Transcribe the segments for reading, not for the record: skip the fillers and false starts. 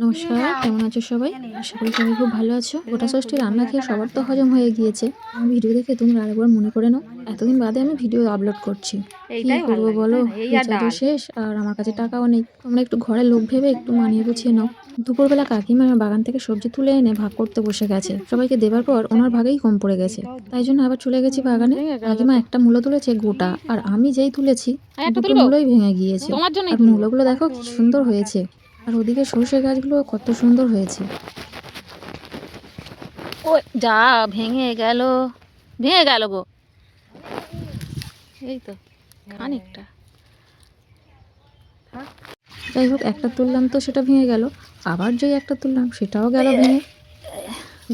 নমস্কার, কেমন আছো সবাই? আশা করি সবাই খুব ভালো আছো। গোটা ষষ্ঠী রান্না খেয়ে সবার তো হজম হয়ে গিয়েছে। আমার ভিডিও দেখে তোমরা আরেকবার মনে করে নাও, এতদিন বাদে আমি ভিডিও আপলোড করছি। কি করবো বলো, রিচার্জও শেষ আর আমার কাছে টাকাও নেই। তোমরা একটু ঘরের লোক ভেবে একটু মানিয়ে গুছিয়ে নাও। দুপুরবেলা কাকিমা বাগান থেকে সবজি তুলে এনে ভাগ করতে বসে গেছে। সবাইকে দেবার পর ওনার ভাগেই কম পড়ে গেছে, তাই জন্য আবার চলে গেছি বাগানে। কাকিমা একটা মূলো তুলেছে গোটা, আর আমি যেই তুলেছি দুটো মূলোই ভেঙে গিয়েছে। আর মূলোগুলো দেখো কি সুন্দর হয়েছে, আর ওদিকে সর্ষে গাছগুলো কত সুন্দর হয়েছে। ও যা ভেঙে গেল গো, এই তো খানিকটা। যাই হোক, একটা তুললাম তো সেটা ভেঙে গেল, আবার যে একটা তুললাম সেটাও গেল ভেঙে।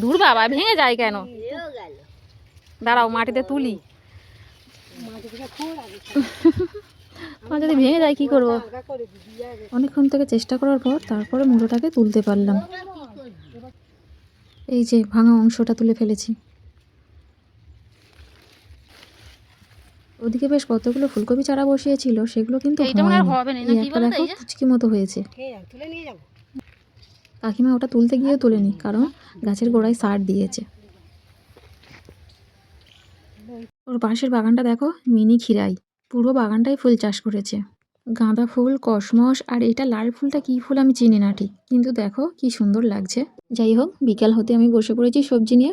দূর বাবা, ভেঙে যায় কেন? দাঁড়াও মাটিতে তুলি। যদি ভেঙে যায় কি করবো? অনেকক্ষণ থেকে চেষ্টা করার পর তারপরে মুড়োটাকে তুলতে পারলাম। এই যে ভাঙা অংশটা তুলে ফেলেছি। ওদিকে বেশ কতগুলো ফুলকপি চারা বসিয়েছিল, সেগুলো কিন্তু হয়নি। এই একটা দেখো কুচকি মতো হয়েছে। কাকিমা ওটা তুলতে গিয়ে তোলেনি, কারণ গাছের গোড়ায় সার দিয়েছে। ওর পাশের বাগানটা দেখো, মিনি খিরাই, পুরো বাগানটাই ফুল চাষ করেছে। গাঁদা ফুল, কসমস, আর এটা লাল ফুলটা কি ফুল আমি চিনি না ঠিক, কিন্তু দেখো কি সুন্দর লাগছে। যাই হোক, বিকাল হতে আমি বসে পড়েছি সবজি নিয়ে।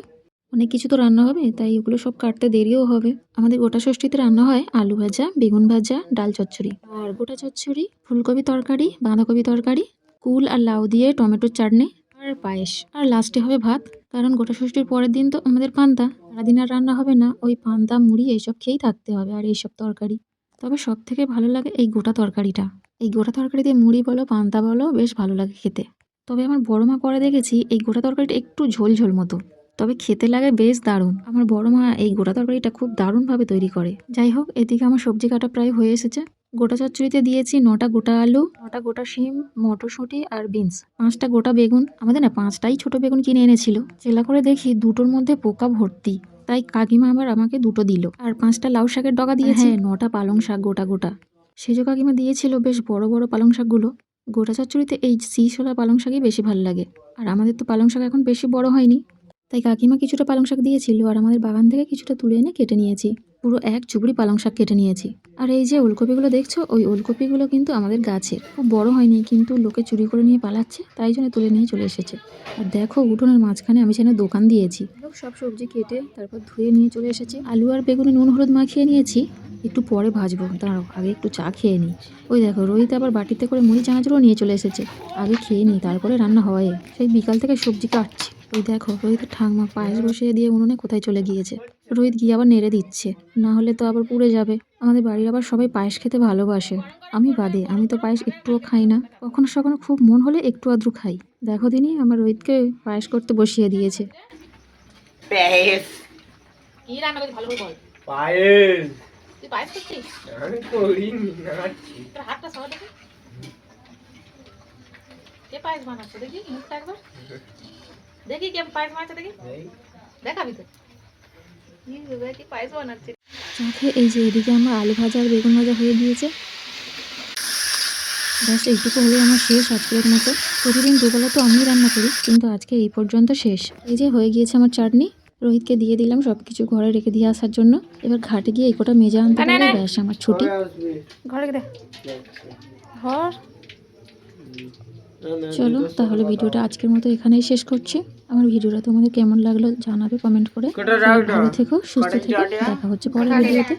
অনেক কিছু তো রান্না হবে, তাই ওগুলো সব কাটতে দেরিও হবে। আমাদের গোটা ষষ্ঠীতে রান্না হয় আলু ভাজা, বেগুন ভাজা, ডাল চচ্চড়ি, আর গোটা চচ্চড়ি, ফুলকপি তরকারি, বাঁধাকপি তরকারি, কুল আর লাউ দিয়ে টমেটোর চাটনি, আর পায়েস, আর লাস্টে হবে ভাত। কারণ গোটা ষষ্ঠীর পরের দিন তো আমাদের পান্তা, সারাদিন আর রান্না হবে না, ওই পান্তা মুড়ি এইসব খেয়েই থাকতে হবে, আর এইসব তরকারি। তবে সব থেকে ভালো লাগে এই গোটা তরকারিটা। এই গোটা তরকারি দিয়ে মুড়ি বলো, পান্তা বলো, বেশ ভালো লাগে খেতে। তবে আমার বড় মা করে দেখেছি এই গোটা তরকারিটা একটু ঝোল ঝোল মতো, তবে খেতে লাগে বেশ দারুণ। আমার বড় মা এই গোটা তরকারিটা খুব দারুণভাবে তৈরি করে। যাই হোক, এদিকে আমার সবজি কাটা প্রায় হয়ে এসেছে। গোটা চচ্চড়িতে দিয়েছি 9টা গোটা আলু, 9টা গোটা শিম, মটরশুঁটি আর বিনস, 5টা গোটা বেগুন। আমাদের না 5টাই ছোট বেগুন কিনে এনেছিল। চেলা করে দেখি দুটোর মধ্যে পোকা ভর্তি, তাই কাকিমা আবার আমাকে 2টো দিল। আর 5টা লাউ শাকের ডগা দিয়েছে, 9টা পালং শাক গোটা গোটা। সেজো কাকিমা দিয়েছিল বেশ বড় বড় পালং শাকগুলো। গোটা চচ্চড়িতে এই শীষওয়ালা পালং শাকই বেশি ভালো লাগে, আর আমাদের তো পালং শাক এখন বেশি বড় হয়নি, তাই কাকিমা কিছুটা পালং শাক দিয়েছিল, আর আমাদের বাগান থেকে কিছুটা তুলে এনে কেটে নিয়েছি। পুরো 1 ঝুবড়ি পালং শাক কেটে নিয়েছি। আর এই যে ওলকপিগুলো দেখছো, ওই ওলকপিগুলো কিন্তু আমাদের গাছের, খুব বড় হয়নি, কিন্তু লোকে চুরি করে নিয়ে পালাচ্ছে, তাই জন্য তুলে নিয়ে চলে এসেছে। আর দেখো, উঠোনের মাঝখানে আমি সেখানে দোকান দিয়েছি। সব সবজি কেটে তারপর ধুয়ে নিয়ে চলে এসেছি। আলু আর বেগুনে নুন হলুদ মাখিয়ে নিয়েছি, একটু পরে ভাজবো। দাঁড়াও, আগে একটু চা খেয়ে নিই। ওই দেখো, রোহিত আবার বাটিতে করে মুড়ি চানাচুরও নিয়ে চলে এসেছে। আগে খেয়ে নিই, তারপরে রান্না হয়। সেই বিকাল থেকে সবজি কাটছি। ওই দেখো, রোহিতের ঠাকমা পায়েস বসিয়ে দিয়ে উনুনে কোথায় চলে গিয়েছে। রোহিত গিয়ে আবার নেড়ে দিচ্ছে, না হলে তো আবার পুড়ে যাবে। আমাদের বাড়ির আবার সবাই পায়েস খেতে ভালোবাসে, আমি বাদে। আমি তো পায়েস একটুও খাই না, কখনো সখনো খুব মন হলে একটু আদ্রু খাই। দেখো দিনই আমার রোহিতকে পায়েস করতে বসিয়ে দিয়েছে। পায়েস কি রান্না করছিস ভালো করে বল। পায়েস তুই পায়েস করছিস? আমি করিনি, নাচি। তোর হাতটা সরা দেখি, কে পায়েস বানাচ্ছে দেখি, মুখটা একবার দেখি, কে পায়েস বানাচ্ছে দেখি, দেখাবি তো কি পায়েস বানাচ্ছে। চোখে এই যে এদিকে আমার আলু ভাজা আর বেগুন ভাজা হয়ে গিয়েছে। ব্যাস এইটুকু হলে আমার শেষ আজকের মতো। প্রতিদিন দুবেলা তো আমি রান্না করি, কিন্তু আজকে এই পর্যন্ত শেষ। এই যে হয়ে গিয়েছে আমার চাটনি, রোহিতকে দিয়ে দিলাম সব কিছু ঘরে রেখে দিয়ে আসার জন্য। এবার ঘাটে গিয়ে এই কটা মেজে আনতে পারলে ব্যাস আমার ছুটি। ঘরে দে ঘর। চলো তাহলে ভিডিওটা আজকের মতো এখানেই শেষ করছি। আমার ভিডিওটা তোমাদের কেমন লাগলো জানাবে কমেন্ট করে। ভালো থেকো, সুস্থ থেকো, দেখা হচ্ছে পরের ভিডিওতে।